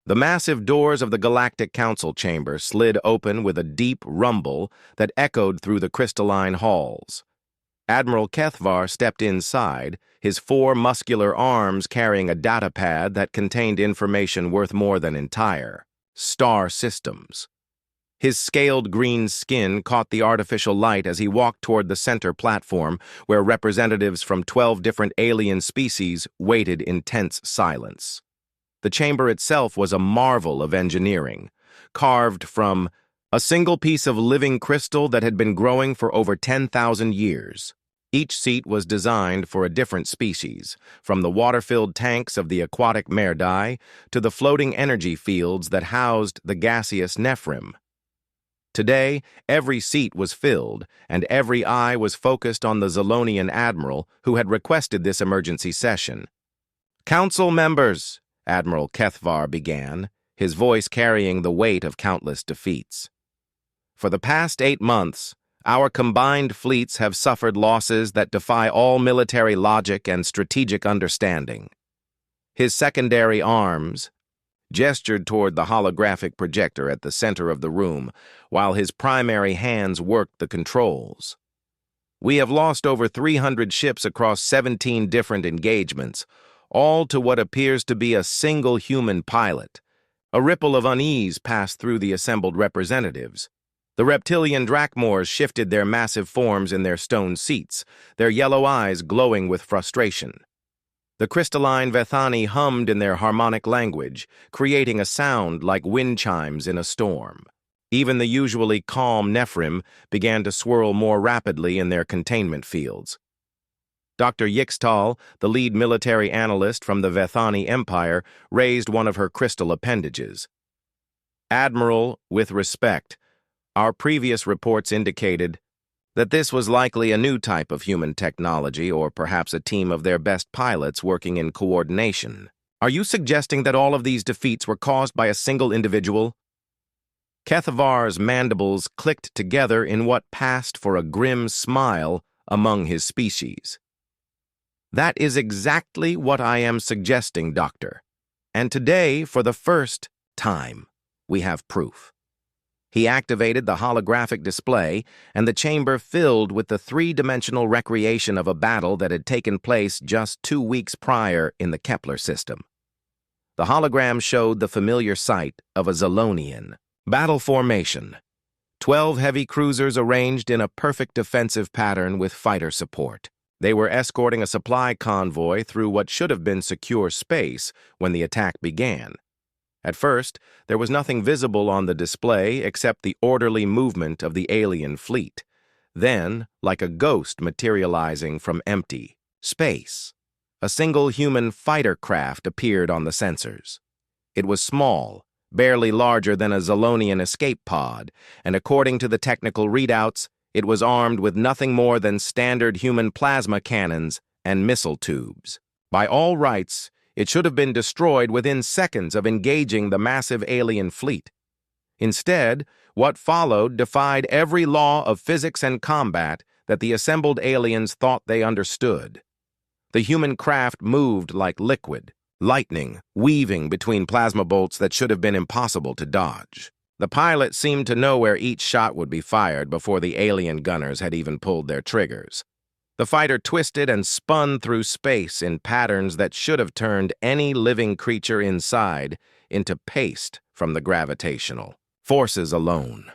The massive doors of the Galactic Council chamber slid open with a deep rumble that echoed through the crystalline halls. Admiral Kethvar stepped inside, his 4 muscular arms carrying a datapad that contained information worth more than entire star systems. His scaled green skin caught the artificial light as he walked toward the center platform, where representatives from 12 different alien species waited in tense silence. The chamber itself was a marvel of engineering, carved from a single piece of living crystal that had been growing for over 10,000 years. Each seat was designed for a different species, from the water-filled tanks of the aquatic Merdai to the floating energy fields that housed the gaseous Nephrim. Today, every seat was filled, and every eye was focused on the Zolonian admiral who had requested this emergency session. "Council members," Admiral Kethvar began, his voice carrying the weight of countless defeats. "For the past 8 months, our combined fleets have suffered losses that defy all military logic and strategic understanding." His secondary arms gestured toward the holographic projector at the center of the room, while his primary hands worked the controls. "We have lost over 300 ships across 17 different engagements, all to what appears to be a single human pilot." A ripple of unease passed through the assembled representatives. The reptilian Drakmors shifted their massive forms in their stone seats, their yellow eyes glowing with frustration. The crystalline Vethani hummed in their harmonic language, creating a sound like wind chimes in a storm. Even the usually calm Nephrim began to swirl more rapidly in their containment fields. Dr. Yixtal, the lead military analyst from the Vethani Empire, raised one of her crystal appendages. "Admiral, with respect, our previous reports indicated that this was likely a new type of human technology, or perhaps a team of their best pilots working in coordination. Are you suggesting that all of these defeats were caused by a single individual?" Kethavar's mandibles clicked together in what passed for a grim smile among his species. "That is exactly what I am suggesting, Doctor. And today, for the first time, we have proof." He activated the holographic display, and the chamber filled with the 3-dimensional recreation of a battle that had taken place just 2 weeks prior in the Kepler system. The hologram showed the familiar sight of a Zolonian battle formation. 12 heavy cruisers arranged in a perfect defensive pattern with fighter support. They were escorting a supply convoy through what should have been secure space when the attack began. At first, there was nothing visible on the display except the orderly movement of the alien fleet. Then, like a ghost materializing from empty space, a single human fighter craft appeared on the sensors. It was small, barely larger than a Zolonian escape pod, and according to the technical readouts, it was armed with nothing more than standard human plasma cannons and missile tubes. By all rights, it should have been destroyed within seconds of engaging the massive alien fleet. Instead, what followed defied every law of physics and combat that the assembled aliens thought they understood. The human craft moved like liquid, lightning weaving between plasma bolts that should have been impossible to dodge. The pilot seemed to know where each shot would be fired before the alien gunners had even pulled their triggers. The fighter twisted and spun through space in patterns that should have turned any living creature inside into paste from the gravitational forces alone.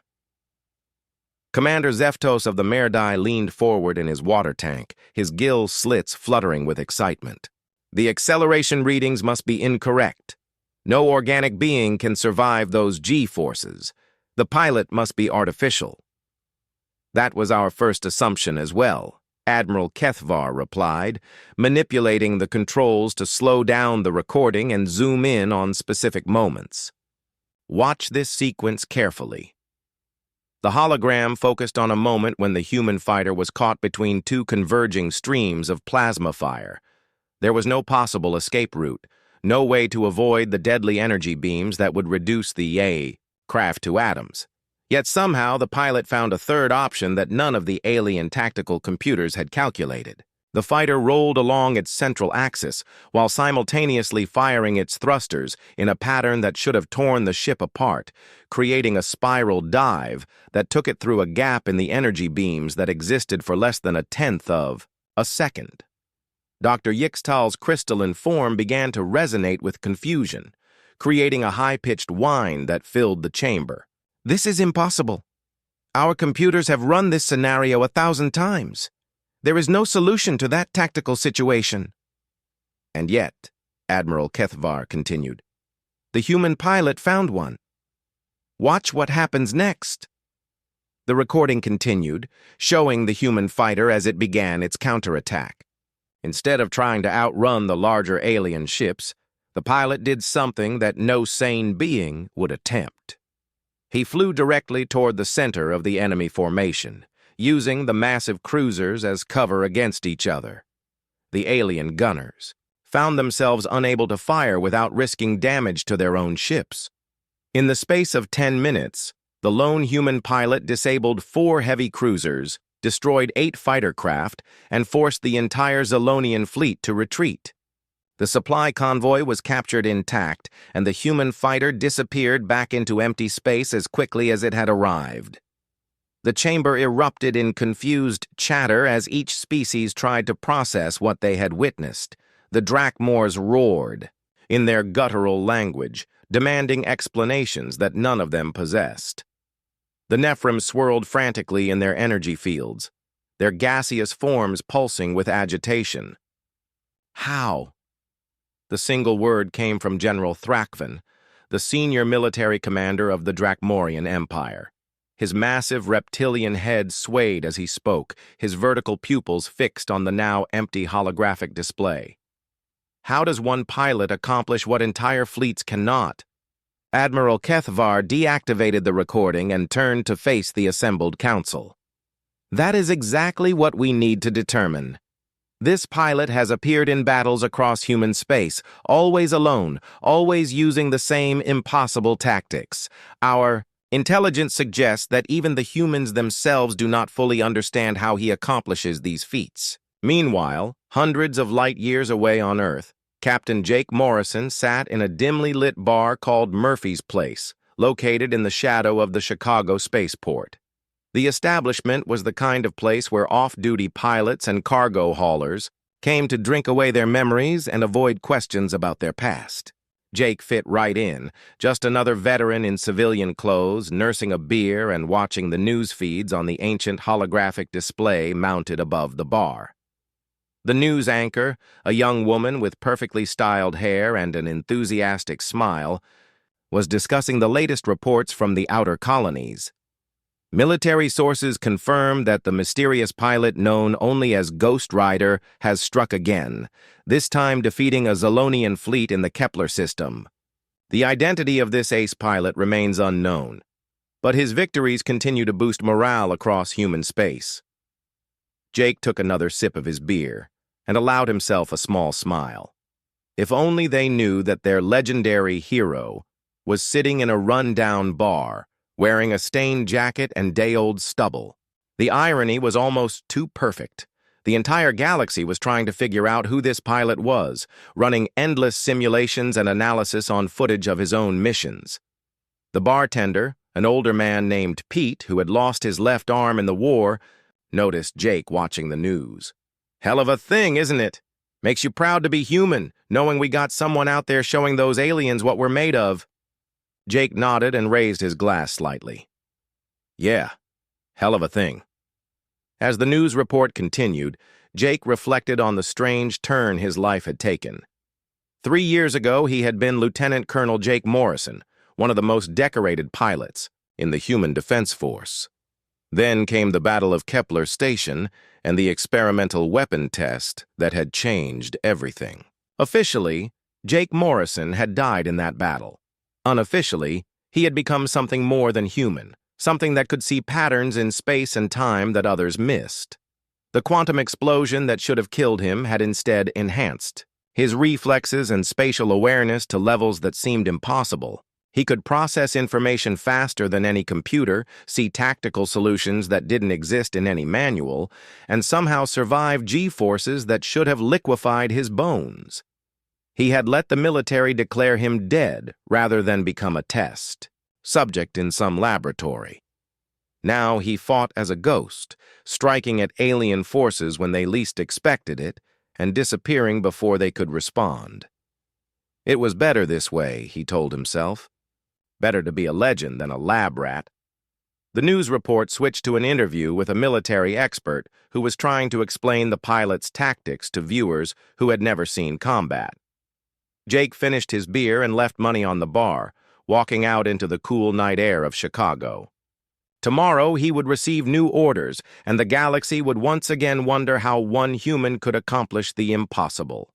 Commander Zeftos of the Merdai leaned forward in his water tank, his gill slits fluttering with excitement. "The acceleration readings must be incorrect. No organic being can survive those G-forces. The pilot must be artificial." "That was our first assumption as well," Admiral Kethvar replied, manipulating the controls to slow down the recording and zoom in on specific moments. "Watch this sequence carefully." The hologram focused on a moment when the human fighter was caught between 2 converging streams of plasma fire. There was no possible escape route, no way to avoid the deadly energy beams that would reduce the craft to atoms. Yet somehow the pilot found a third option that none of the alien tactical computers had calculated. The fighter rolled along its central axis while simultaneously firing its thrusters in a pattern that should have torn the ship apart, creating a spiral dive that took it through a gap in the energy beams that existed for less than a tenth of a second. Dr. Yixtal's crystalline form began to resonate with confusion, creating a high-pitched whine that filled the chamber. "This is impossible. Our computers have run this scenario 1,000 times. There is no solution to that tactical situation." "And yet," Admiral Kethvar continued, "the human pilot found one. Watch what happens next." The recording continued, showing the human fighter as it began its counterattack. Instead of trying to outrun the larger alien ships, the pilot did something that no sane being would attempt. He flew directly toward the center of the enemy formation, using the massive cruisers as cover against each other. The alien gunners found themselves unable to fire without risking damage to their own ships. In the space of 10 minutes, the lone human pilot disabled 4 heavy cruisers, destroyed 8 fighter craft, and forced the entire Zolonian fleet to retreat. The supply convoy was captured intact, and the human fighter disappeared back into empty space as quickly as it had arrived. The chamber erupted in confused chatter as each species tried to process what they had witnessed. The Drakmors roared, in their guttural language, demanding explanations that none of them possessed. The Nephrim swirled frantically in their energy fields, their gaseous forms pulsing with agitation. "How?" The single word came from General Thrakvan, the senior military commander of the Drakmorian Empire. His massive reptilian head swayed as he spoke, his vertical pupils fixed on the now empty holographic display. "How does one pilot accomplish what entire fleets cannot?" Admiral Kethvar deactivated the recording and turned to face the assembled council. "That is exactly what we need to determine. This pilot has appeared in battles across human space, always alone, always using the same impossible tactics. Our intelligence suggests that even the humans themselves do not fully understand how he accomplishes these feats." Meanwhile, hundreds of light years away on Earth, Captain Jake Morrison sat in a dimly lit bar called Murphy's Place, located in the shadow of the Chicago spaceport. The establishment was the kind of place where off-duty pilots and cargo haulers came to drink away their memories and avoid questions about their past. Jake fit right in, just another veteran in civilian clothes, nursing a beer and watching the news feeds on the ancient holographic display mounted above the bar. The news anchor, a young woman with perfectly styled hair and an enthusiastic smile, was discussing the latest reports from the outer colonies. Military sources confirmed that the mysterious pilot known only as Ghost Rider has struck again, this time defeating a Zolonian fleet in the Kepler system. The identity of this ace pilot remains unknown, but his victories continue to boost morale across human space. Jake took another sip of his beer and allowed himself a small smile. If only they knew that their legendary hero was sitting in a run-down bar, wearing a stained jacket and day-old stubble. The irony was almost too perfect. The entire galaxy was trying to figure out who this pilot was, running endless simulations and analysis on footage of his own missions. The bartender, an older man named Pete, who had lost his left arm in the war, noticed Jake watching the news. "Hell of a thing, isn't it? Makes you proud to be human, knowing we got someone out there showing those aliens what we're made of." Jake nodded and raised his glass slightly. "Yeah, hell of a thing." As the news report continued, Jake reflected on the strange turn his life had taken. 3 years ago, he had been Lieutenant Colonel Jake Morrison, one of the most decorated pilots in the Human Defense Force. Then came the Battle of Kepler Station and the experimental weapon test that had changed everything. Officially, Jake Morrison had died in that battle. Unofficially, he had become something more than human, something that could see patterns in space and time that others missed. The quantum explosion that should have killed him had instead enhanced his reflexes and spatial awareness to levels that seemed impossible. He could process information faster than any computer, see tactical solutions that didn't exist in any manual, and somehow survive G-forces that should have liquefied his bones. He had let the military declare him dead rather than become a test, subject in some laboratory. Now he fought as a ghost, striking at alien forces when they least expected it, and disappearing before they could respond. It was better this way, he told himself. Better to be a legend than a lab rat. The news report switched to an interview with a military expert who was trying to explain the pilot's tactics to viewers who had never seen combat. Jake finished his beer and left money on the bar, walking out into the cool night air of Chicago. Tomorrow he would receive new orders, and the galaxy would once again wonder how one human could accomplish the impossible.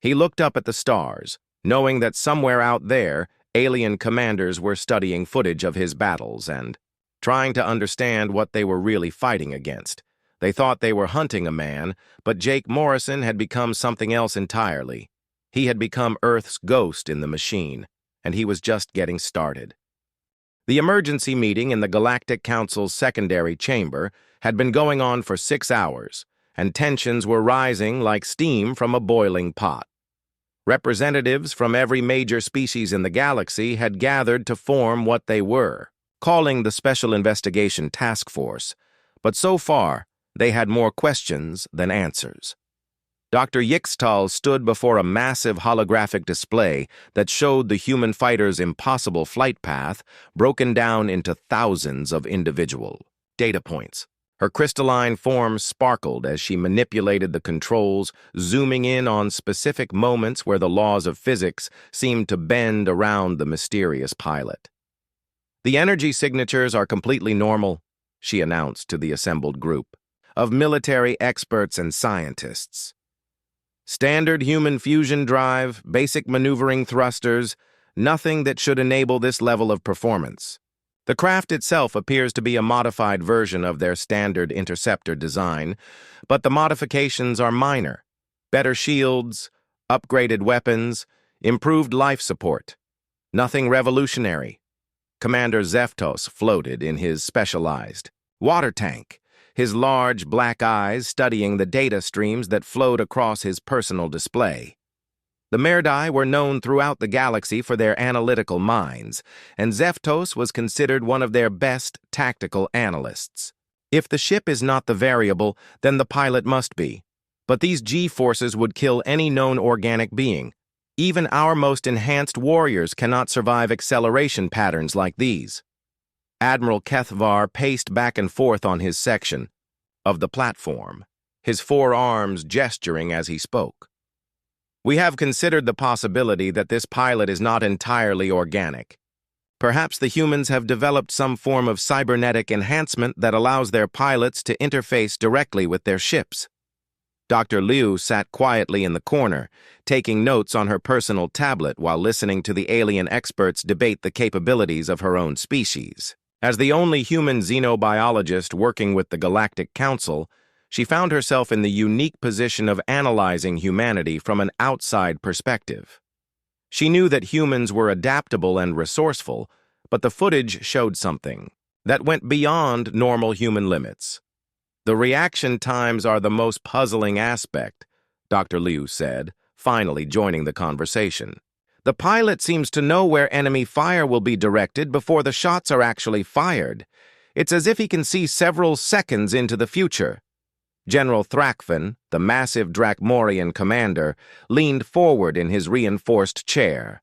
He looked up at the stars, knowing that somewhere out there, alien commanders were studying footage of his battles and trying to understand what they were really fighting against. They thought they were hunting a man, but Jake Morrison had become something else entirely. He had become Earth's ghost in the machine, and he was just getting started. The emergency meeting in the Galactic Council's secondary chamber had been going on for 6 hours, and tensions were rising like steam from a boiling pot. Representatives from every major species in the galaxy had gathered to form what they were, calling the Special Investigation Task Force, but so far they had more questions than answers. Dr. Yixtal stood before a massive holographic display that showed the human fighter's impossible flight path broken down into thousands of individual data points. Her crystalline form sparkled as she manipulated the controls, zooming in on specific moments where the laws of physics seemed to bend around the mysterious pilot. "The energy signatures are completely normal," she announced to the assembled group of military experts and scientists. "Standard human fusion drive, basic maneuvering thrusters, nothing that should enable this level of performance. The craft itself appears to be a modified version of their standard interceptor design, but the modifications are minor. Better shields, upgraded weapons, improved life support. Nothing revolutionary." Commander Zeftos floated in his specialized water tank, his large black eyes studying the data streams that flowed across his personal display. The Merdai were known throughout the galaxy for their analytical minds, and Zeftos was considered one of their best tactical analysts. If the ship is not the variable, then the pilot must be. But these G-forces would kill any known organic being. Even our most enhanced warriors cannot survive acceleration patterns like these. Admiral Kethvar paced back and forth on his section of the platform, his 4 arms gesturing as he spoke. "We have considered the possibility that this pilot is not entirely organic. Perhaps the humans have developed some form of cybernetic enhancement that allows their pilots to interface directly with their ships." Dr. Liu sat quietly in the corner, taking notes on her personal tablet while listening to the alien experts debate the capabilities of her own species. As the only human xenobiologist working with the Galactic Council, she found herself in the unique position of analyzing humanity from an outside perspective. She knew that humans were adaptable and resourceful, but the footage showed something that went beyond normal human limits. "The reaction times are the most puzzling aspect," Dr. Liu said, finally joining the conversation. "The pilot seems to know where enemy fire will be directed before the shots are actually fired. It's as if he can see several seconds into the future." General Thrakfin, the massive Drakmorian commander, leaned forward in his reinforced chair.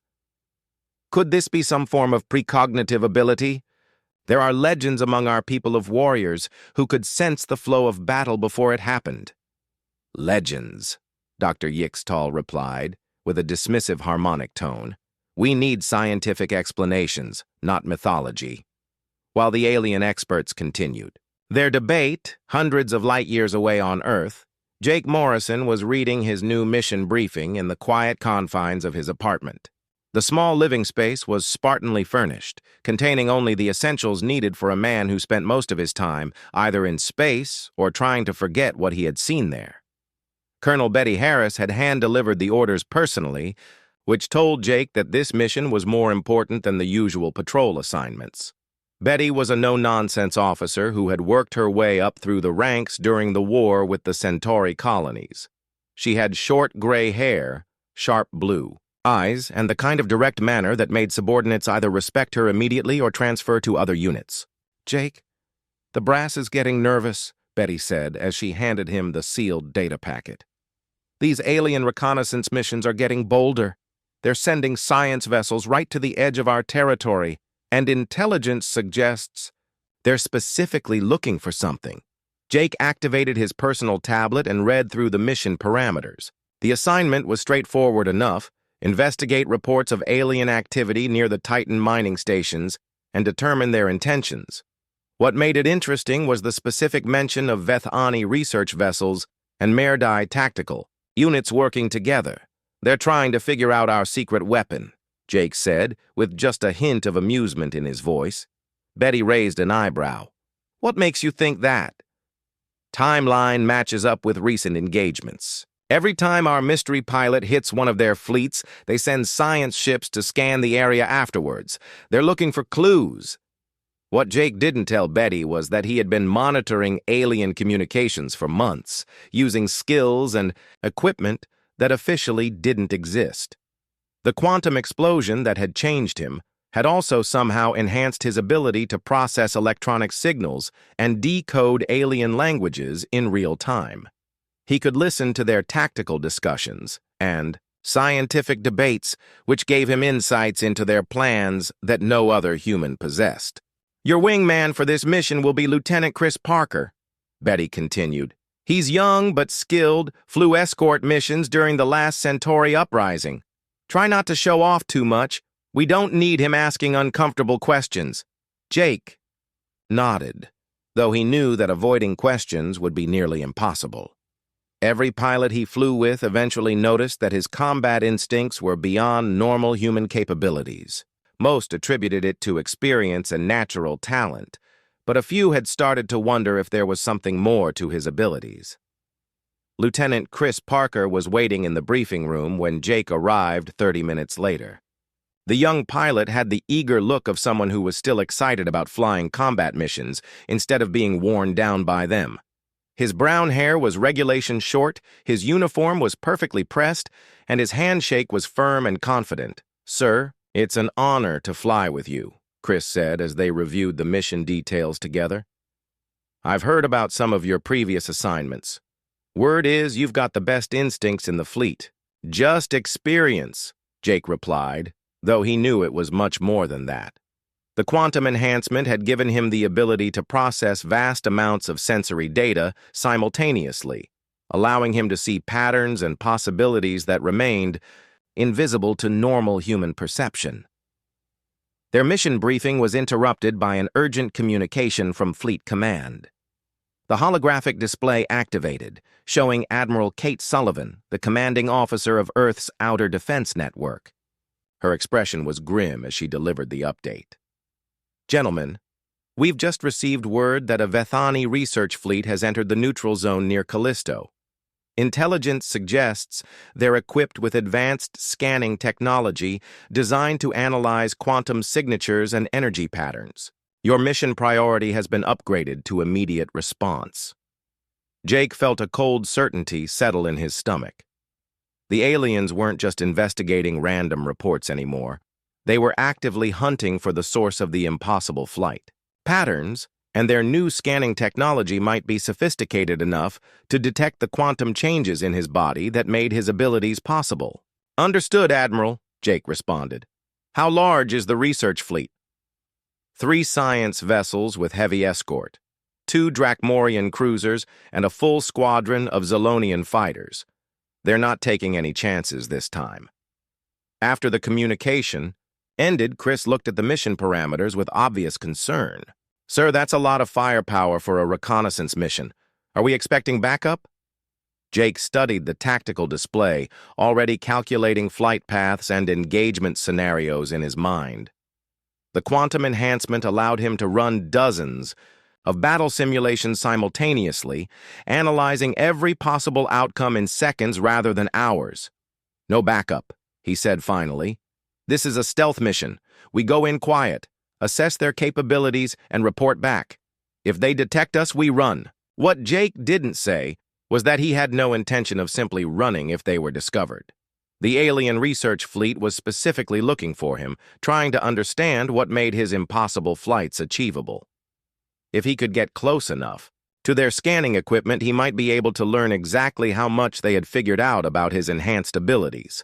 "Could this be some form of precognitive ability? There are legends among our people of warriors who could sense the flow of battle before it happened." "Legends," Dr. Yixtal replied, with a dismissive harmonic tone. "We need scientific explanations, not mythology." While the alien experts continued their debate, hundreds of light years away on Earth, Jake Morrison was reading his new mission briefing in the quiet confines of his apartment. The small living space was spartanly furnished, containing only the essentials needed for a man who spent most of his time either in space or trying to forget what he had seen there. Colonel Betty Harris had hand-delivered the orders personally, which told Jake that this mission was more important than the usual patrol assignments. Betty was a no-nonsense officer who had worked her way up through the ranks during the war with the Centauri colonies. She had short gray hair, sharp blue eyes, and the kind of direct manner that made subordinates either respect her immediately or transfer to other units. "Jake, the brass is getting nervous," Betty said as she handed him the sealed data packet. "These alien reconnaissance missions are getting bolder. They're sending science vessels right to the edge of our territory, and intelligence suggests they're specifically looking for something." Jake activated his personal tablet and read through the mission parameters. The assignment was straightforward enough: investigate reports of alien activity near the Titan mining stations and determine their intentions. What made it interesting was the specific mention of Vethani research vessels and Merdai tactical units working together. "They're trying to figure out our secret weapon," Jake said, with just a hint of amusement in his voice. Betty raised an eyebrow. "What makes you think that?" "Timeline matches up with recent engagements. Every time our mystery pilot hits one of their fleets, they send science ships to scan the area afterwards. They're looking for clues." What Jake didn't tell Betty was that he had been monitoring alien communications for months, using skills and equipment that officially didn't exist. The quantum explosion that had changed him had also somehow enhanced his ability to process electronic signals and decode alien languages in real time. He could listen to their tactical discussions and scientific debates, which gave him insights into their plans that no other human possessed. "Your wingman for this mission will be Lieutenant Chris Parker," Betty continued. "He's young but skilled, flew escort missions during the last Centauri uprising. Try not to show off too much. We don't need him asking uncomfortable questions." Jake nodded, though he knew that avoiding questions would be nearly impossible. Every pilot he flew with eventually noticed that his combat instincts were beyond normal human capabilities. Most attributed it to experience and natural talent, but a few had started to wonder if there was something more to his abilities. Lieutenant Chris Parker was waiting in the briefing room when Jake arrived 30 minutes later. The young pilot had the eager look of someone who was still excited about flying combat missions instead of being worn down by them. His brown hair was regulation short, his uniform was perfectly pressed, and his handshake was firm and confident. "Sir, it's an honor to fly with you," Chris said as they reviewed the mission details together. "I've heard about some of your previous assignments. Word is you've got the best instincts in the fleet." "Just experience," Jake replied, though he knew it was much more than that. The quantum enhancement had given him the ability to process vast amounts of sensory data simultaneously, allowing him to see patterns and possibilities that remained invisible to normal human perception. Their mission briefing was interrupted by an urgent communication from Fleet Command. The holographic display activated, showing Admiral Kate Sullivan, the commanding officer of Earth's Outer Defense Network. Her expression was grim as she delivered the update. "Gentlemen, we've just received word that a Vethani research fleet has entered the neutral zone near Callisto. Intelligence suggests they're equipped with advanced scanning technology designed to analyze quantum signatures and energy patterns. Your mission priority has been upgraded to immediate response." Jake felt a cold certainty settle in his stomach. The aliens weren't just investigating random reports anymore. They were actively hunting for the source of the impossible flight. Patterns, and their new scanning technology might be sophisticated enough to detect the quantum changes in his body that made his abilities possible. "Understood, Admiral," Jake responded. "How large is the research fleet?" 3 science vessels with heavy escort, 2 Drakmorian cruisers, and a full squadron of Zolonian fighters. They're not taking any chances this time. After the communication ended, Chris looked at the mission parameters with obvious concern. "Sir, that's a lot of firepower for a reconnaissance mission. Are we expecting backup?" Jake studied the tactical display, already calculating flight paths and engagement scenarios in his mind. The quantum enhancement allowed him to run dozens of battle simulations simultaneously, analyzing every possible outcome in seconds rather than hours. "No backup," he said finally. "This is a stealth mission. We go in quiet, assess their capabilities, and report back. If they detect us, we run." What Jake didn't say was that he had no intention of simply running if they were discovered. The alien research fleet was specifically looking for him, trying to understand what made his impossible flights achievable. If he could get close enough to their scanning equipment, he might be able to learn exactly how much they had figured out about his enhanced abilities.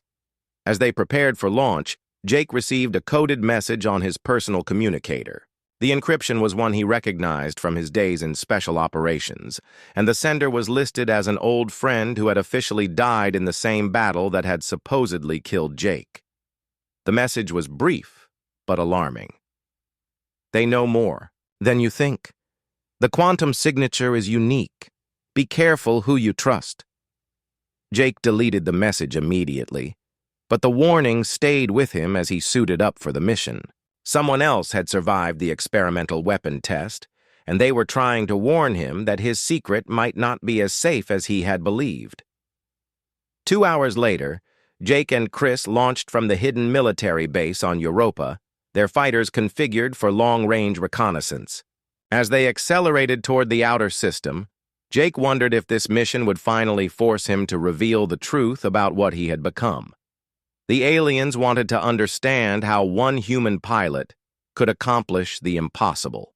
As they prepared for launch, Jake received a coded message on his personal communicator. The encryption was one he recognized from his days in special operations, and the sender was listed as an old friend who had officially died in the same battle that had supposedly killed Jake. The message was brief, but alarming. "They know more than you think. The quantum signature is unique. Be careful who you trust." Jake deleted the message immediately, but the warning stayed with him as he suited up for the mission. Someone else had survived the experimental weapon test, and they were trying to warn him that his secret might not be as safe as he had believed. 2 hours later, Jake and Chris launched from the hidden military base on Europa, their fighters configured for long-range reconnaissance. As they accelerated toward the outer system, Jake wondered if this mission would finally force him to reveal the truth about what he had become. The aliens wanted to understand how one human pilot could accomplish the impossible.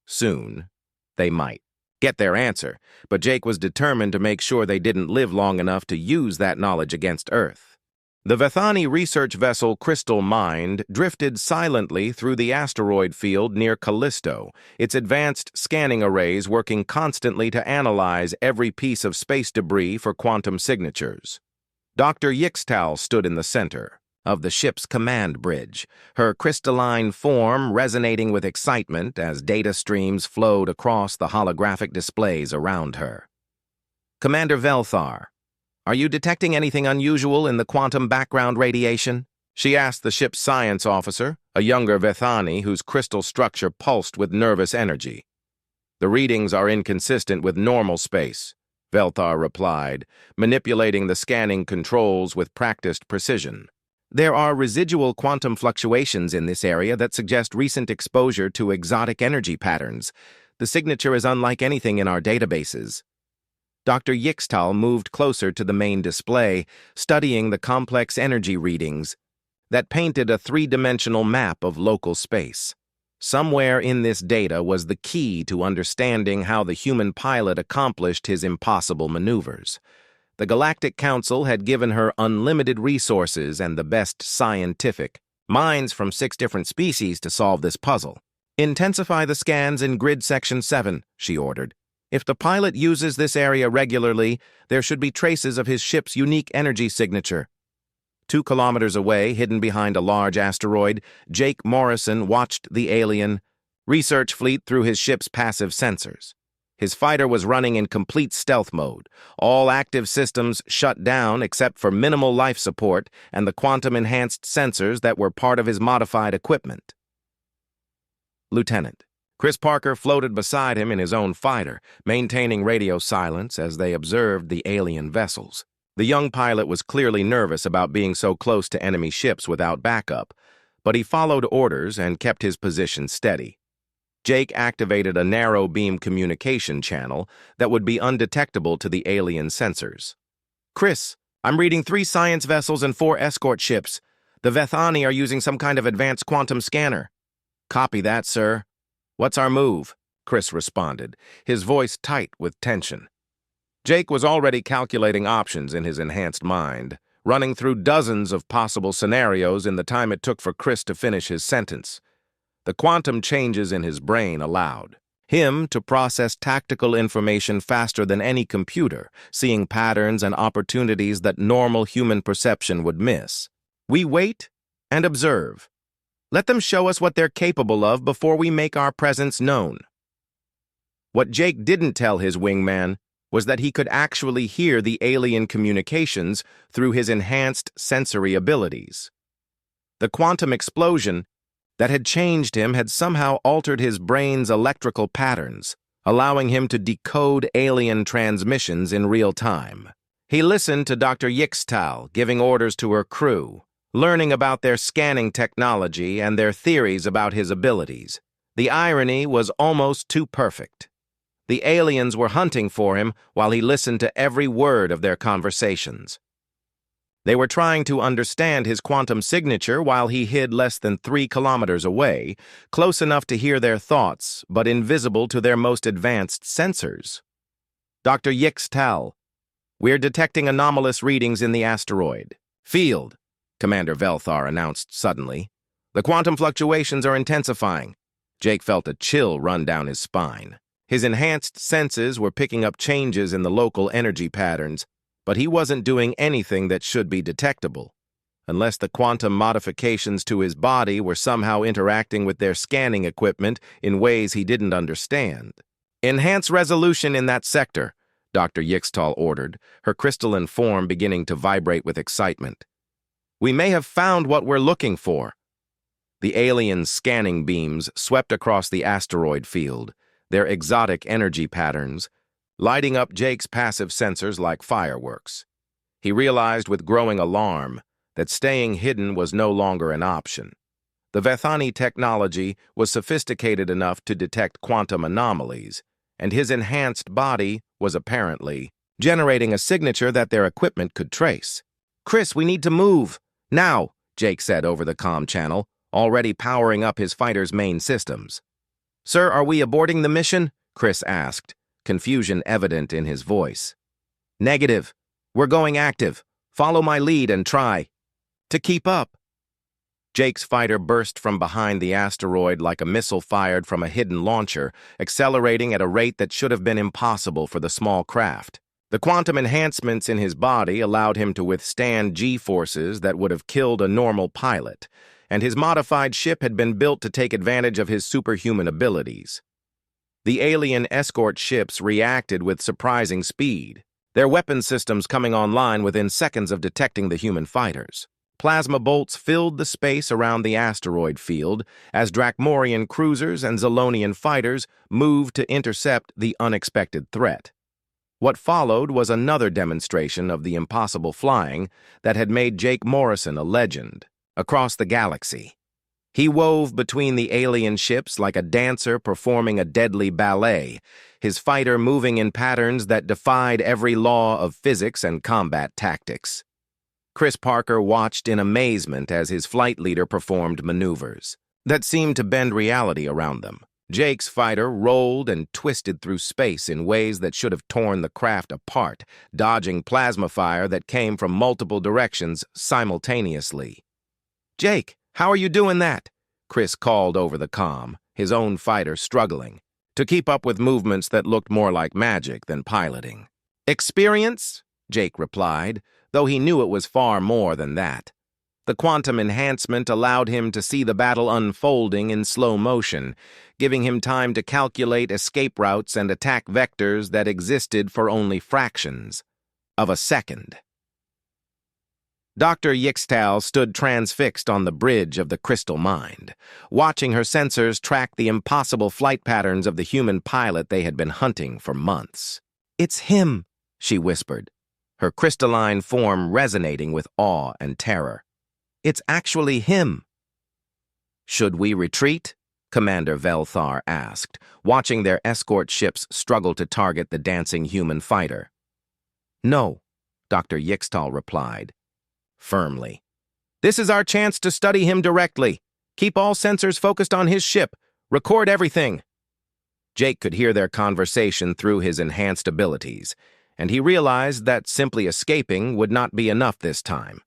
Soon, they might get their answer, but Jake was determined to make sure they didn't live long enough to use that knowledge against Earth. The Vethani research vessel Crystal Mind drifted silently through the asteroid field near Callisto, its advanced scanning arrays working constantly to analyze every piece of space debris for quantum signatures. Dr. Yixtal stood in the center of the ship's command bridge, her crystalline form resonating with excitement as data streams flowed across the holographic displays around her. "Commander Velthar, are you detecting anything unusual in the quantum background radiation?" she asked the ship's science officer, a younger Vethani whose crystal structure pulsed with nervous energy. "The readings are inconsistent with normal space," Velthar replied, manipulating the scanning controls with practiced precision. "There are residual quantum fluctuations in this area that suggest recent exposure to exotic energy patterns. The signature is unlike anything in our databases." Dr. Yixtal moved closer to the main display, studying the complex energy readings that painted a three-dimensional map of local space. Somewhere in this data was the key to understanding how the human pilot accomplished his impossible maneuvers. The Galactic Council had given her unlimited resources and the best scientific minds from 6 different species to solve this puzzle. "Intensify the scans in Grid Section 7, she ordered. "If the pilot uses this area regularly, there should be traces of his ship's unique energy signature." 2 kilometers away, hidden behind a large asteroid, Jake Morrison watched the alien research fleet through his ship's passive sensors. His fighter was running in complete stealth mode, all active systems shut down except for minimal life support and the quantum-enhanced sensors that were part of his modified equipment. Lieutenant Chris Parker floated beside him in his own fighter, maintaining radio silence as they observed the alien vessels. The young pilot was clearly nervous about being so close to enemy ships without backup, but he followed orders and kept his position steady. Jake activated a narrow beam communication channel that would be undetectable to the alien sensors. "Chris, I'm reading 3 science vessels and 4 escort ships. The Vethani are using some kind of advanced quantum scanner." "Copy that, sir." "What's our move?" Chris responded, his voice tight with tension. Jake was already calculating options in his enhanced mind, running through dozens of possible scenarios in the time it took for Chris to finish his sentence. The quantum changes in his brain allowed him to process tactical information faster than any computer, seeing patterns and opportunities that normal human perception would miss. "We wait and observe. Let them show us what they're capable of before we make our presence known." What Jake didn't tell his wingman was that he could actually hear the alien communications through his enhanced sensory abilities. The quantum explosion that had changed him had somehow altered his brain's electrical patterns, allowing him to decode alien transmissions in real time. He listened to Dr. Yixtal giving orders to her crew, learning about their scanning technology and their theories about his abilities. The irony was almost too perfect. The aliens were hunting for him while he listened to every word of their conversations. They were trying to understand his quantum signature while he hid less than 3 kilometers away, close enough to hear their thoughts, but invisible to their most advanced sensors. Dr. Yix-Tal, we're detecting anomalous readings in the asteroid field, Commander Velthar announced suddenly. The quantum fluctuations are intensifying. Jake felt a chill run down his spine. His enhanced senses were picking up changes in the local energy patterns, but he wasn't doing anything that should be detectable, unless the quantum modifications to his body were somehow interacting with their scanning equipment in ways he didn't understand. Enhance resolution in that sector, Dr. Yixtal ordered, her crystalline form beginning to vibrate with excitement. We may have found what we're looking for. The alien scanning beams swept across the asteroid field, their exotic energy patterns lighting up Jake's passive sensors like fireworks. He realized with growing alarm that staying hidden was no longer an option. The Vethani technology was sophisticated enough to detect quantum anomalies, and his enhanced body was apparently generating a signature that their equipment could trace. "Chris, we need to move. Now," Jake said over the comm channel, already powering up his fighter's main systems. "Sir, are we aborting the mission?" Chris asked, confusion evident in his voice. "Negative. We're going active. Follow my lead and try to keep up." Jake's fighter burst from behind the asteroid like a missile fired from a hidden launcher, accelerating at a rate that should have been impossible for the small craft. The quantum enhancements in his body allowed him to withstand G-forces that would have killed a normal pilot, and his modified ship had been built to take advantage of his superhuman abilities. The alien escort ships reacted with surprising speed, their weapon systems coming online within seconds of detecting the human fighters. Plasma bolts filled the space around the asteroid field as Drakmorian cruisers and Zolonian fighters moved to intercept the unexpected threat. What followed was another demonstration of the impossible flying that had made Jake Morrison a legend across the galaxy. He wove between the alien ships like a dancer performing a deadly ballet, his fighter moving in patterns that defied every law of physics and combat tactics. Chris Parker watched in amazement as his flight leader performed maneuvers that seemed to bend reality around them. Jake's fighter rolled and twisted through space in ways that should have torn the craft apart, dodging plasma fire that came from multiple directions simultaneously. "Jake, how are you doing that?" Chris called over the comm, his own fighter struggling to keep up with movements that looked more like magic than piloting. "Experience?" Jake replied, though he knew it was far more than that. The quantum enhancement allowed him to see the battle unfolding in slow motion, giving him time to calculate escape routes and attack vectors that existed for only fractions of a second. Dr. Yixtal stood transfixed on the bridge of the crystal mind, watching her sensors track the impossible flight patterns of the human pilot they had been hunting for months. "It's him," she whispered, her crystalline form resonating with awe and terror. "It's actually him." "Should we retreat?" Commander Velthar asked, watching their escort ships struggle to target the dancing human fighter. "No," Dr. Yixtal replied, firmly. "This is our chance to study him directly. Keep all sensors focused on his ship. Record everything." Jake could hear their conversation through his enhanced abilities, and he realized that simply escaping would not be enough this time.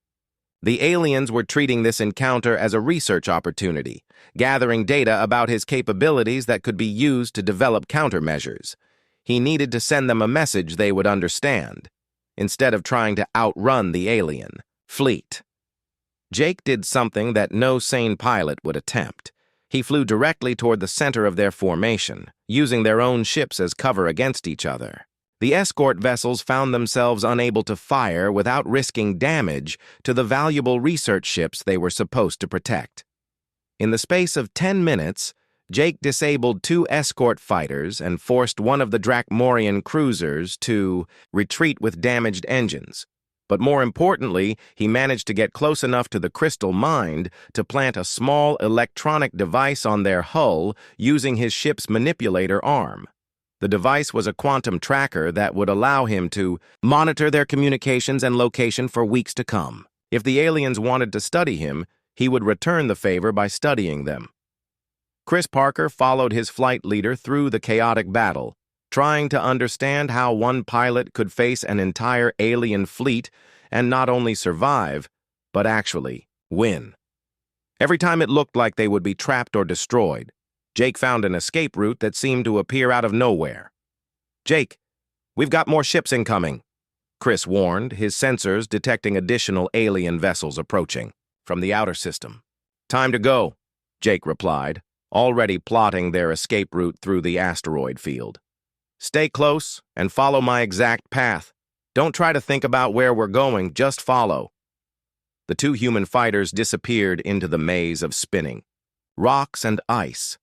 The aliens were treating this encounter as a research opportunity, gathering data about his capabilities that could be used to develop countermeasures. He needed to send them a message they would understand, instead of trying to outrun the alien fleet. Jake did something that no sane pilot would attempt. He flew directly toward the center of their formation, using their own ships as cover against each other. The escort vessels found themselves unable to fire without risking damage to the valuable research ships they were supposed to protect. In the space of 10 minutes, Jake disabled 2 escort fighters and forced one of the Drakmorian cruisers to retreat with damaged engines. But more importantly, he managed to get close enough to the crystal mind to plant a small electronic device on their hull using his ship's manipulator arm. The device was a quantum tracker that would allow him to monitor their communications and location for weeks to come. If the aliens wanted to study him, he would return the favor by studying them. Chris Parker followed his flight leader through the chaotic battle, trying to understand how one pilot could face an entire alien fleet and not only survive, but actually win. Every time it looked like they would be trapped or destroyed, Jake found an escape route that seemed to appear out of nowhere. "Jake, we've got more ships incoming," Chris warned, his sensors detecting additional alien vessels approaching from the outer system. "Time to go," Jake replied, already plotting their escape route through the asteroid field. "Stay close and follow my exact path. Don't try to think about where we're going, just follow." The two human fighters disappeared into the maze of spinning rocks and ice,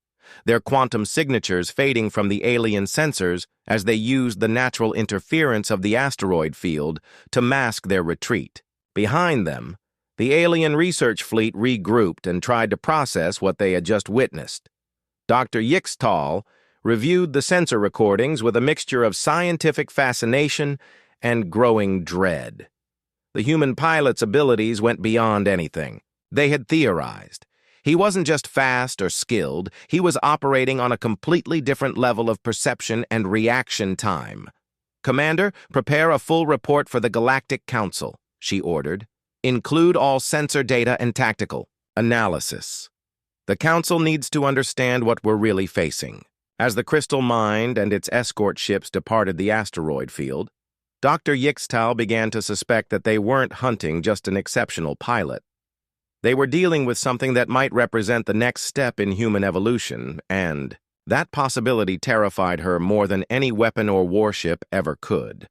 their quantum signatures fading from the alien sensors as they used the natural interference of the asteroid field to mask their retreat. Behind them, the alien research fleet regrouped and tried to process what they had just witnessed. Dr. Yixtal reviewed the sensor recordings with a mixture of scientific fascination and growing dread. The human pilot's abilities went beyond anything they had theorized. He wasn't just fast or skilled, he was operating on a completely different level of perception and reaction time. "Commander, prepare a full report for the Galactic Council," she ordered. "Include all sensor data and tactical analysis. The Council needs to understand what we're really facing." As the Crystal Mind and its escort ships departed the asteroid field, Dr. Yixtal began to suspect that they weren't hunting just an exceptional pilot. They were dealing with something that might represent the next step in human evolution, and that possibility terrified her more than any weapon or warship ever could.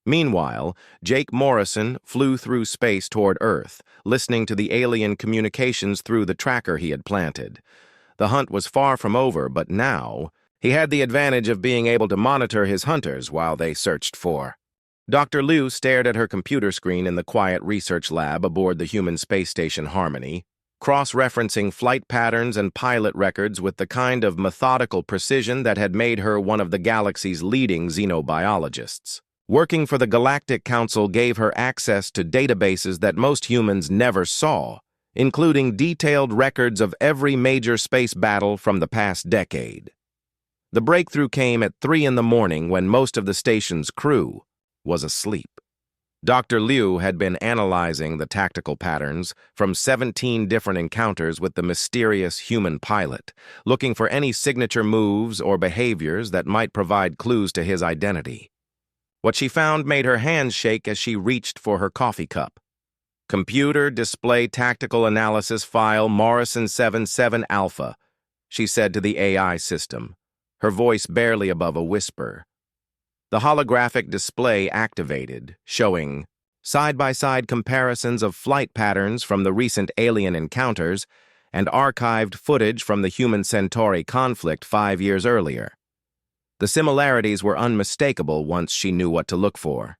Meanwhile, Jake Morrison flew through space toward Earth, listening to the alien communications through the tracker he had planted. The hunt was far from over, but now he had the advantage of being able to monitor his hunters while they searched for. Dr. Liu stared at her computer screen in the quiet research lab aboard the human space station Harmony, cross-referencing flight patterns and pilot records with the kind of methodical precision that had made her one of the galaxy's leading xenobiologists. Working for the Galactic Council gave her access to databases that most humans never saw, including detailed records of every major space battle from the past decade. The breakthrough came at 3 in the morning when most of the station's crew was asleep. Dr. Liu had been analyzing the tactical patterns from 17 different encounters with the mysterious human pilot, looking for any signature moves or behaviors that might provide clues to his identity. What she found made her hands shake as she reached for her coffee cup. "Computer Display Tactical Analysis File Morrison 77 Alpha," she said to the AI system, her voice barely above a whisper. The holographic display activated, showing side-by-side comparisons of flight patterns from the recent alien encounters and archived footage from the human-Centauri conflict 5 years earlier. The similarities were unmistakable once she knew what to look for.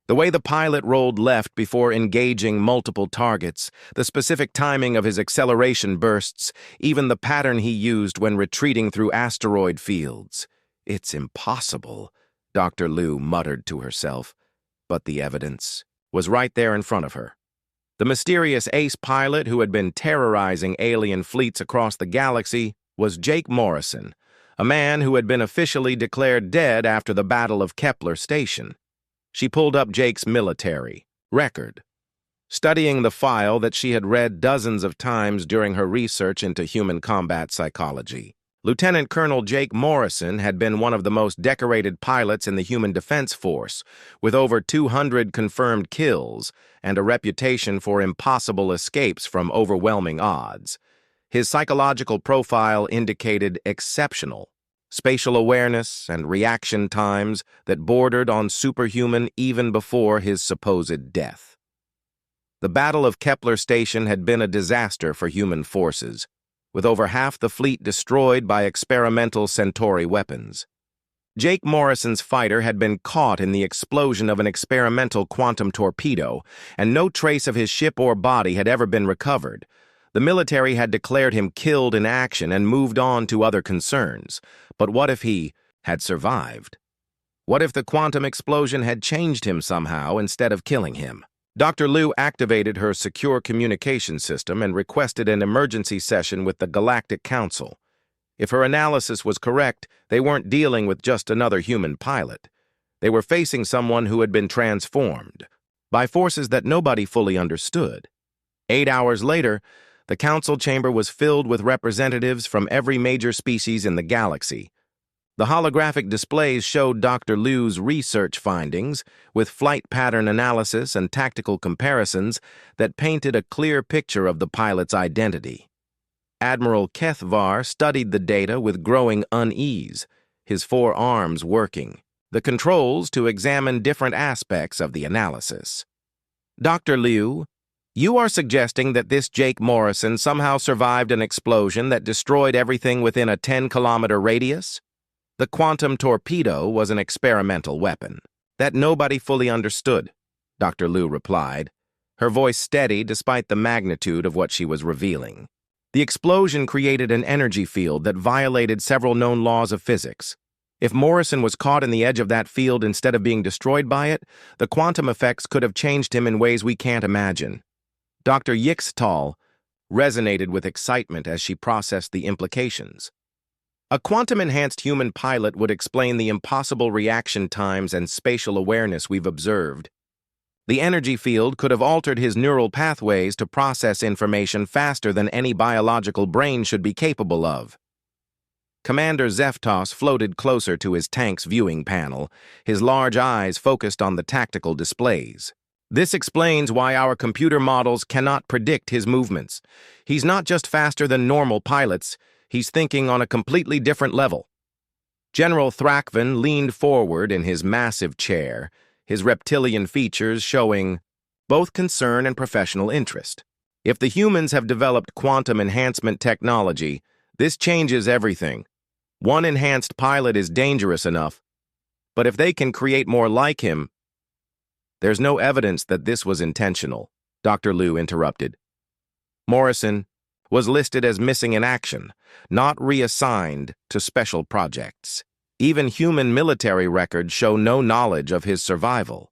The way the pilot rolled left before engaging multiple targets, the specific timing of his acceleration bursts, even the pattern he used when retreating through asteroid fields. "It's impossible," Dr. Liu muttered to herself, but the evidence was right there in front of her. The mysterious ace pilot who had been terrorizing alien fleets across the galaxy was Jake Morrison, a man who had been officially declared dead after the Battle of Kepler Station. She pulled up Jake's military record, studying the file that she had read dozens of times during her research into human combat psychology. Lieutenant Colonel Jake Morrison had been one of the most decorated pilots in the Human Defense Force, with over 200 confirmed kills and a reputation for impossible escapes from overwhelming odds. His psychological profile indicated exceptional spatial awareness and reaction times that bordered on superhuman even before his supposed death. The Battle of Kepler Station had been a disaster for human forces, with over half the fleet destroyed by experimental Centauri weapons. Jake Morrison's fighter had been caught in the explosion of an experimental quantum torpedo, and no trace of his ship or body had ever been recovered. The military had declared him killed in action and moved on to other concerns. But what if he had survived? What if the quantum explosion had changed him somehow instead of killing him? Dr. Liu activated her secure communication system and requested an emergency session with the Galactic Council. If her analysis was correct, they weren't dealing with just another human pilot. They were facing someone who had been transformed by forces that nobody fully understood. 8 hours later, the council chamber was filled with representatives from every major species in the galaxy. The holographic displays showed Dr. Liu's research findings, with flight pattern analysis and tactical comparisons that painted a clear picture of the pilot's identity. Admiral Kethvar studied the data with growing unease, his 4 arms working, the controls to examine different aspects of the analysis. Dr. Liu, you are suggesting that this Jake Morrison somehow survived an explosion that destroyed everything within a 10-kilometer radius? The quantum torpedo was an experimental weapon that nobody fully understood, Dr. Liu replied, her voice steady despite the magnitude of what she was revealing. The explosion created an energy field that violated several known laws of physics. If Morrison was caught in the edge of that field instead of being destroyed by it, the quantum effects could have changed him in ways we can't imagine. Dr. Yixtal resonated with excitement as she processed the implications. A quantum-enhanced human pilot would explain the impossible reaction times and spatial awareness we've observed. The energy field could have altered his neural pathways to process information faster than any biological brain should be capable of. Commander Zeftos floated closer to his tank's viewing panel, his large eyes focused on the tactical displays. This explains why our computer models cannot predict his movements. He's not just faster than normal pilots, he's thinking on a completely different level. General Thrakvan leaned forward in his massive chair, his reptilian features showing both concern and professional interest. If the humans have developed quantum enhancement technology, this changes everything. One enhanced pilot is dangerous enough, but if they can create more like him, there's no evidence that this was intentional, Dr. Liu interrupted. Morrison was listed as missing in action, not reassigned to special projects. Even human military records show no knowledge of his survival.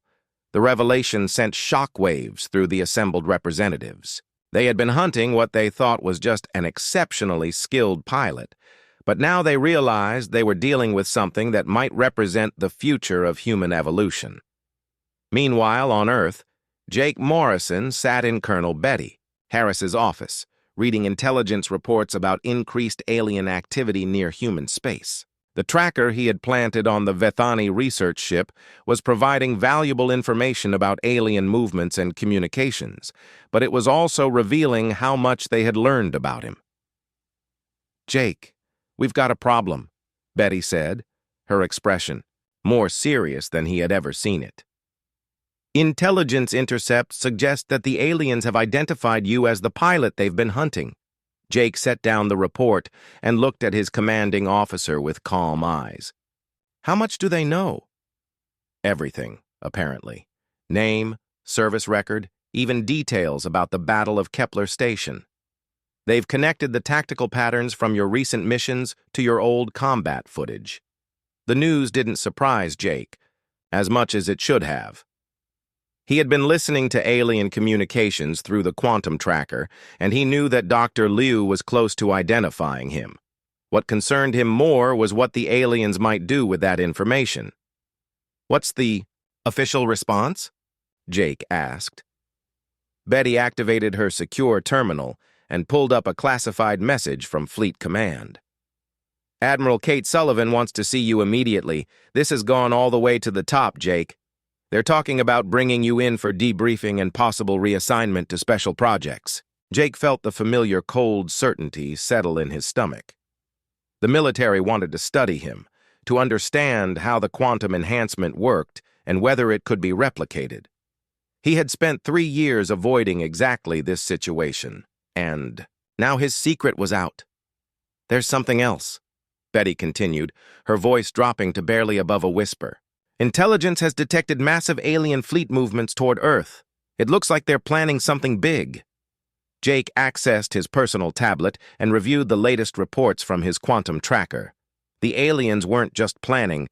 The revelation sent shockwaves through the assembled representatives. They had been hunting what they thought was just an exceptionally skilled pilot, but now they realized they were dealing with something that might represent the future of human evolution. Meanwhile, on Earth, Jake Morrison sat in Colonel Betty Harris's office, reading intelligence reports about increased alien activity near human space. The tracker he had planted on the Vethani research ship was providing valuable information about alien movements and communications, but it was also revealing how much they had learned about him. "Jake, we've got a problem," Betty said, her expression more serious than he had ever seen it. "Intelligence intercepts suggest that the aliens have identified you as the pilot they've been hunting." Jake set down the report and looked at his commanding officer with calm eyes. "How much do they know?" "Everything, apparently. Name, service record, even details about the Battle of Kepler Station. They've connected the tactical patterns from your recent missions to your old combat footage." The news didn't surprise Jake, as much as it should have. He had been listening to alien communications through the quantum tracker, and he knew that Dr. Liu was close to identifying him. What concerned him more was what the aliens might do with that information. "What's the official response?" Jake asked. Betty activated her secure terminal and pulled up a classified message from Fleet Command. "Admiral Kate Sullivan wants to see you immediately. This has gone all the way to the top, Jake. They're talking about bringing you in for debriefing and possible reassignment to special projects." Jake felt the familiar cold certainty settle in his stomach. The military wanted to study him, to understand how the quantum enhancement worked and whether it could be replicated. He had spent 3 years avoiding exactly this situation, and now his secret was out. "There's something else." Betty continued, her voice dropping to barely above a whisper. Intelligence has detected massive alien fleet movements toward Earth. It looks like they're planning something big. Jake accessed his personal tablet and reviewed the latest reports from his quantum tracker. The aliens weren't just planning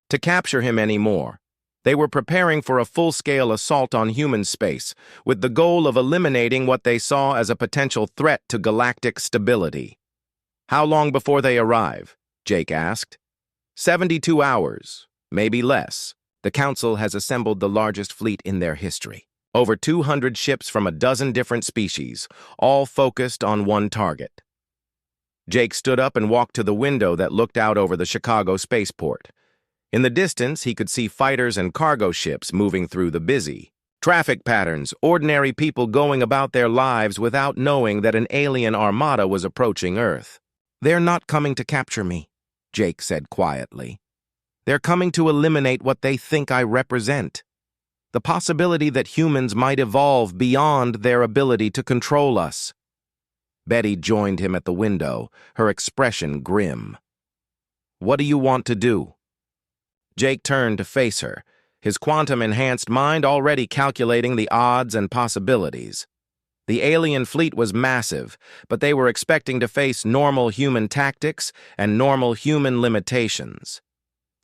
to capture him anymore. They were preparing for a full-scale assault on human space, with the goal of eliminating what they saw as a potential threat to galactic stability. "How long before they arrive?" Jake asked. 72 hours, maybe less. The Council has assembled the largest fleet in their history. Over 200 ships from a dozen different species, all focused on one target. Jake stood up and walked to the window that looked out over the Chicago spaceport. In the distance, he could see fighters and cargo ships moving through the busy traffic patterns, ordinary people going about their lives without knowing that an alien armada was approaching Earth. "They're not coming to capture me," Jake said quietly. "They're coming to eliminate what they think I represent. The possibility that humans might evolve beyond their ability to control us." Betty joined him at the window, her expression grim. "What do you want to do?" Jake turned to face her, his quantum-enhanced mind already calculating the odds and possibilities. The alien fleet was massive, but they were expecting to face normal human tactics and normal human limitations.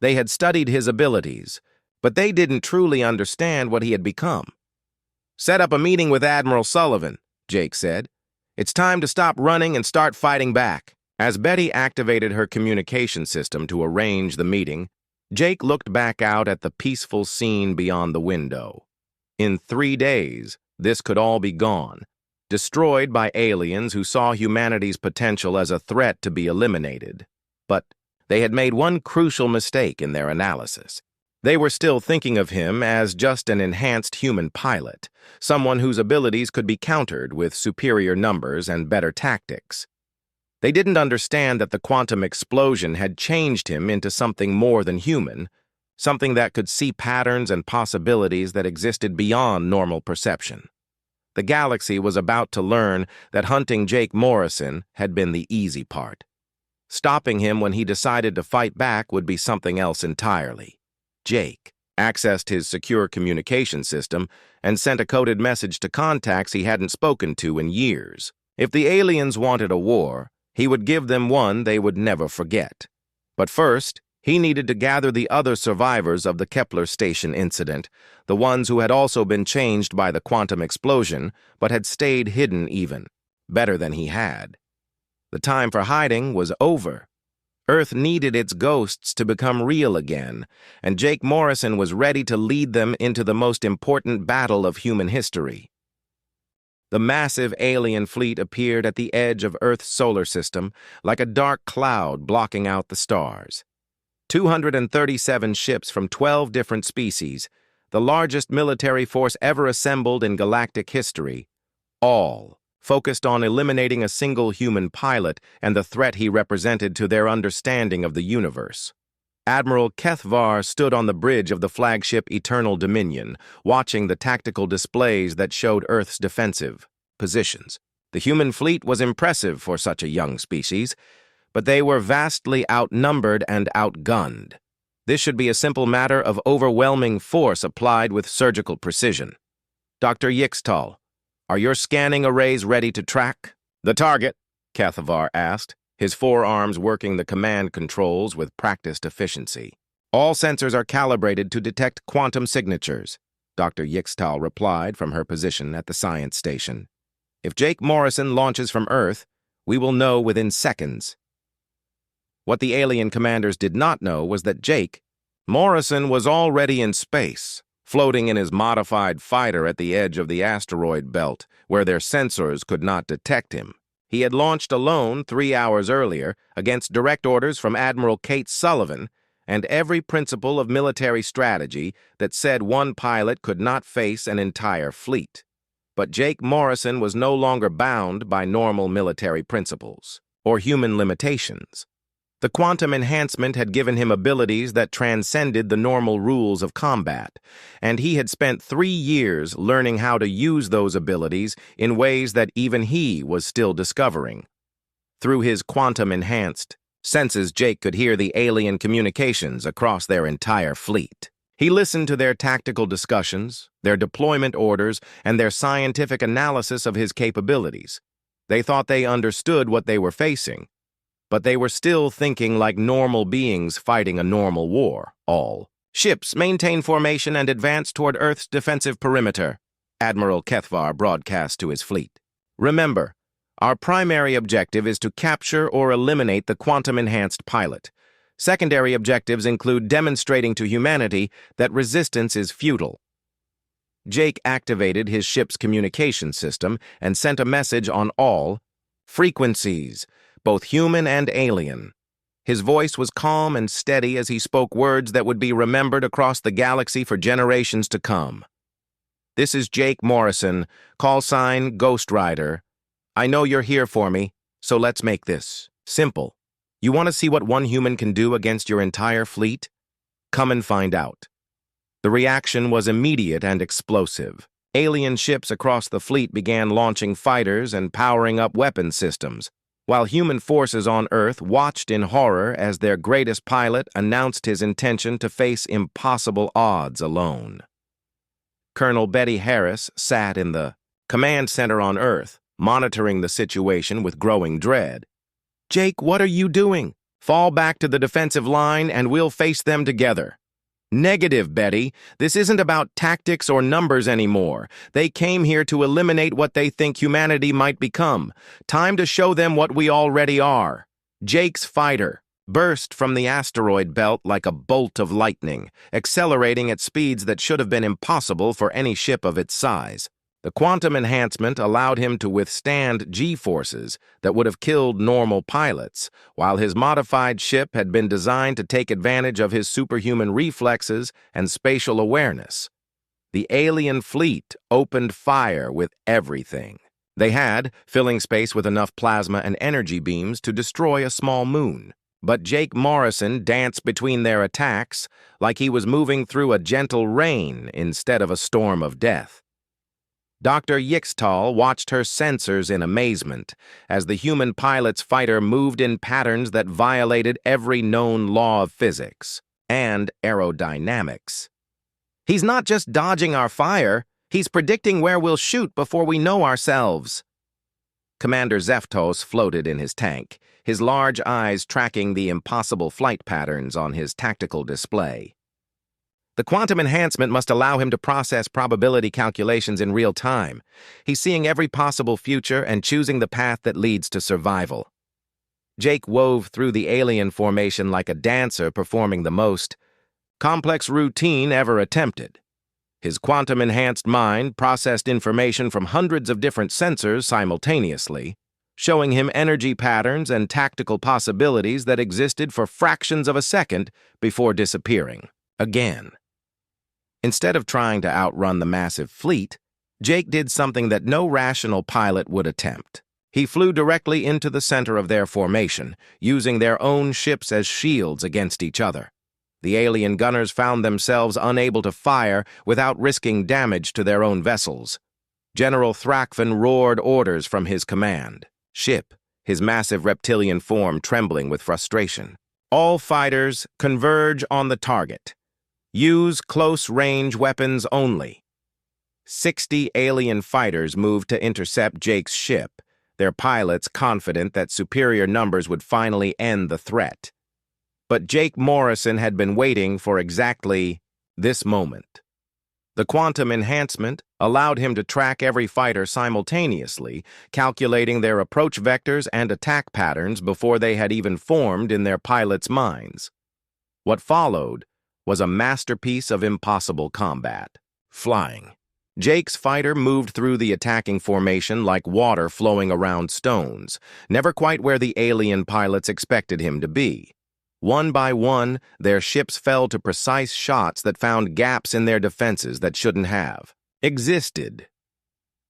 They had studied his abilities, but they didn't truly understand what he had become. "Set up a meeting with Admiral Sullivan," Jake said. "It's time to stop running and start fighting back." As Betty activated her communication system to arrange the meeting, Jake looked back out at the peaceful scene beyond the window. In 3 days, this could all be gone, destroyed by aliens who saw humanity's potential as a threat to be eliminated. But they had made one crucial mistake in their analysis. They were still thinking of him as just an enhanced human pilot, someone whose abilities could be countered with superior numbers and better tactics. They didn't understand that the quantum explosion had changed him into something more than human, something that could see patterns and possibilities that existed beyond normal perception. The galaxy was about to learn that hunting Jake Morrison had been the easy part. Stopping him when he decided to fight back would be something else entirely. Jake accessed his secure communication system and sent a coded message to contacts he hadn't spoken to in years. If the aliens wanted a war, he would give them one they would never forget. But first, he needed to gather the other survivors of the Kepler station incident, the ones who had also been changed by the quantum explosion, but had stayed hidden even, better than he had. The time for hiding was over. Earth needed its ghosts to become real again, and Jake Morrison was ready to lead them into the most important battle of human history. The massive alien fleet appeared at the edge of Earth's solar system like a dark cloud blocking out the stars. 237 ships from 12 different species, the largest military force ever assembled in galactic history, all focused on eliminating a single human pilot and the threat he represented to their understanding of the universe. Admiral Kethvar stood on the bridge of the flagship Eternal Dominion, watching the tactical displays that showed Earth's defensive positions. The human fleet was impressive for such a young species, but they were vastly outnumbered and outgunned. This should be a simple matter of overwhelming force applied with surgical precision. "Dr. Yixtal, are your scanning arrays ready to track the target?" Kethvar asked, his forearms working the command controls with practiced efficiency. "All sensors are calibrated to detect quantum signatures," Dr. Yixtal replied from her position at the science station. "If Jake Morrison launches from Earth, we will know within seconds." What the alien commanders did not know was that Jake Morrison was already in space, floating in his modified fighter at the edge of the asteroid belt, where their sensors could not detect him. He had launched alone 3 hours earlier against direct orders from Admiral Kate Sullivan and every principle of military strategy that said one pilot could not face an entire fleet. But Jake Morrison was no longer bound by normal military principles or human limitations. The quantum enhancement had given him abilities that transcended the normal rules of combat, and he had spent 3 years learning how to use those abilities in ways that even he was still discovering. Through his quantum-enhanced Senses Jake could hear the alien communications across their entire fleet. He listened to their tactical discussions, their deployment orders, and their scientific analysis of his capabilities. They thought they understood what they were facing, but they were still thinking like normal beings fighting a normal war. All ships maintain formation and advance toward Earth's defensive perimeter, Admiral Kethvar broadcast to his fleet. Remember, our primary objective is to capture or eliminate the quantum-enhanced pilot. Secondary objectives include demonstrating to humanity that resistance is futile. Jake activated his ship's communication system and sent a message on all frequencies, both human and alien. His voice was calm and steady as he spoke words that would be remembered across the galaxy for generations to come. This is Jake Morrison, call sign Ghost Rider. I know you're here for me, so let's make this simple. You want to see what one human can do against your entire fleet? Come and find out. The reaction was immediate and explosive. Alien ships across the fleet began launching fighters and powering up weapon systems, while human forces on Earth watched in horror as their greatest pilot announced his intention to face impossible odds alone. Colonel Betty Harris sat in the command center on Earth, monitoring the situation with growing dread. Jake, what are you doing? Fall back to the defensive line and we'll face them together. Negative, Betty. This isn't about tactics or numbers anymore. They came here to eliminate what they think humanity might become. Time to show them what we already are. Jake's fighter burst from the asteroid belt like a bolt of lightning, accelerating at speeds that should have been impossible for any ship of its size. The quantum enhancement allowed him to withstand G-forces that would have killed normal pilots, while his modified ship had been designed to take advantage of his superhuman reflexes and spatial awareness. The alien fleet opened fire with everything. They had, filling space with enough plasma and energy beams to destroy a small moon. But Jake Morrison danced between their attacks like he was moving through a gentle rain instead of a storm of death. Dr. Yixtal watched her sensors in amazement as the human pilot's fighter moved in patterns that violated every known law of physics and aerodynamics. He's not just dodging our fire, he's predicting where we'll shoot before we know ourselves. Commander Zeftos floated in his tank, his large eyes tracking the impossible flight patterns on his tactical display. The quantum enhancement must allow him to process probability calculations in real time. He's seeing every possible future and choosing the path that leads to survival. Jake wove through the alien formation like a dancer performing the most complex routine ever attempted. His quantum-enhanced mind processed information from hundreds of different sensors simultaneously, showing him energy patterns and tactical possibilities that existed for fractions of a second before disappearing again. Instead of trying to outrun the massive fleet, Jake did something that no rational pilot would attempt. He flew directly into the center of their formation, using their own ships as shields against each other. The alien gunners found themselves unable to fire without risking damage to their own vessels. General Thrakvan roared orders from his command ship, his massive reptilian form trembling with frustration. All fighters converge on the target. Use close-range weapons only. 60 alien fighters moved to intercept Jake's ship, their pilots confident that superior numbers would finally end the threat. But Jake Morrison had been waiting for exactly this moment. The quantum enhancement allowed him to track every fighter simultaneously, calculating their approach vectors and attack patterns before they had even formed in their pilots' minds. What followed was a masterpiece of impossible combat. Flying. Jake's fighter moved through the attacking formation like water flowing around stones, never quite where the alien pilots expected him to be. One by one, their ships fell to precise shots that found gaps in their defenses that shouldn't have existed.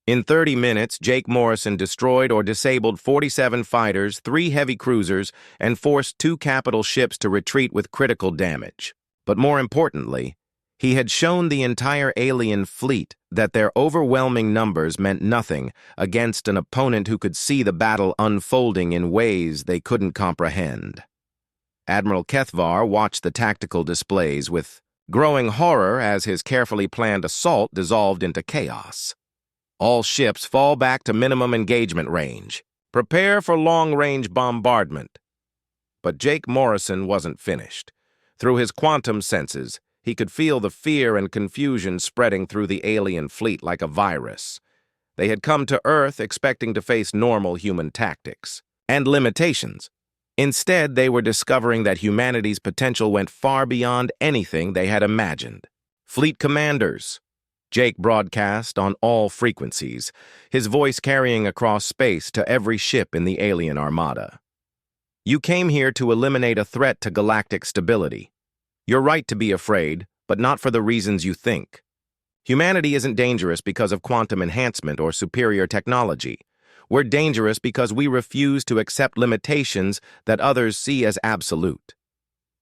In 30 minutes, Jake Morrison destroyed or disabled 47 fighters, 3 heavy cruisers, and forced 2 capital ships to retreat with critical damage. But more importantly, he had shown the entire alien fleet that their overwhelming numbers meant nothing against an opponent who could see the battle unfolding in ways they couldn't comprehend. Admiral Kethvar watched the tactical displays with growing horror as his carefully planned assault dissolved into chaos. All ships fall back to minimum engagement range. Prepare for long-range bombardment. But Jake Morrison wasn't finished. Through his quantum senses, he could feel the fear and confusion spreading through the alien fleet like a virus. They had come to Earth expecting to face normal human tactics and limitations. Instead, they were discovering that humanity's potential went far beyond anything they had imagined. Fleet commanders. Jake broadcast on all frequencies, his voice carrying across space to every ship in the alien armada. You came here to eliminate a threat to galactic stability. You're right to be afraid, but not for the reasons you think. Humanity isn't dangerous because of quantum enhancement or superior technology. We're dangerous because we refuse to accept limitations that others see as absolute.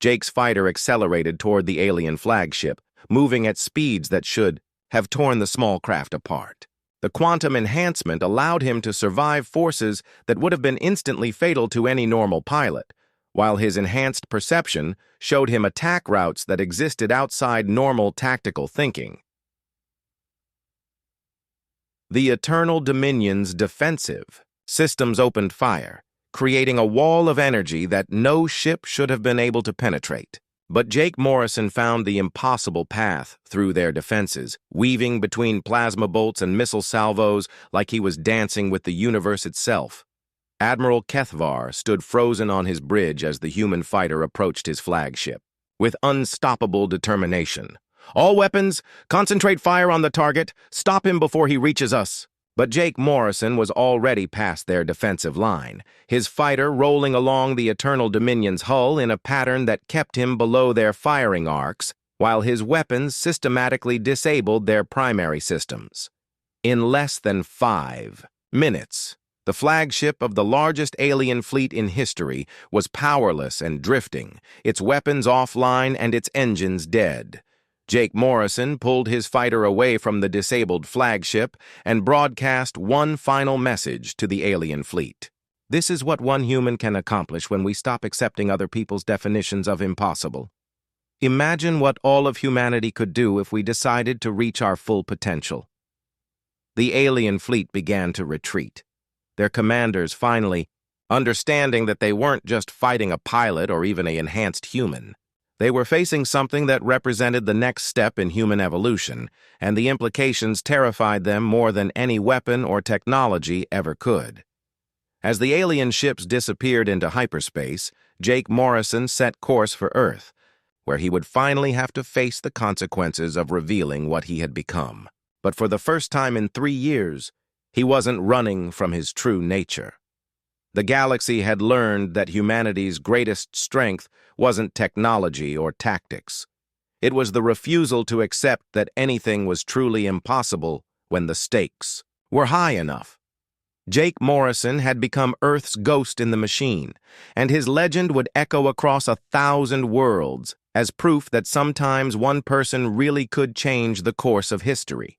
Jake's fighter accelerated toward the alien flagship, moving at speeds that should have torn the small craft apart. The quantum enhancement allowed him to survive forces that would have been instantly fatal to any normal pilot, while his enhanced perception showed him attack routes that existed outside normal tactical thinking. The Eternal Dominion's defensive systems opened fire, creating a wall of energy that no ship should have been able to penetrate. But Jake Morrison found the impossible path through their defenses, weaving between plasma bolts and missile salvos like he was dancing with the universe itself. Admiral Kethvar stood frozen on his bridge as the human fighter approached his flagship. With unstoppable determination, "All weapons, concentrate fire on the target. Stop him before he reaches us." But Jake Morrison was already past their defensive line, his fighter rolling along the Eternal Dominion's hull in a pattern that kept him below their firing arcs, while his weapons systematically disabled their primary systems. In less than 5 minutes, the flagship of the largest alien fleet in history was powerless and drifting, its weapons offline and its engines dead. Jake Morrison pulled his fighter away from the disabled flagship and broadcast one final message to the alien fleet. This is what one human can accomplish when we stop accepting other people's definitions of impossible. Imagine what all of humanity could do if we decided to reach our full potential. The alien fleet began to retreat, their commanders finally understanding that they weren't just fighting a pilot or even an enhanced human. They were facing something that represented the next step in human evolution, and the implications terrified them more than any weapon or technology ever could. As the alien ships disappeared into hyperspace, Jake Morrison set course for Earth, where he would finally have to face the consequences of revealing what he had become. But for the first time in 3 years, he wasn't running from his true nature. The galaxy had learned that humanity's greatest strength wasn't technology or tactics. It was the refusal to accept that anything was truly impossible when the stakes were high enough. Jake Morrison had become Earth's ghost in the machine, and his legend would echo across 1,000 worlds as proof that sometimes one person really could change the course of history.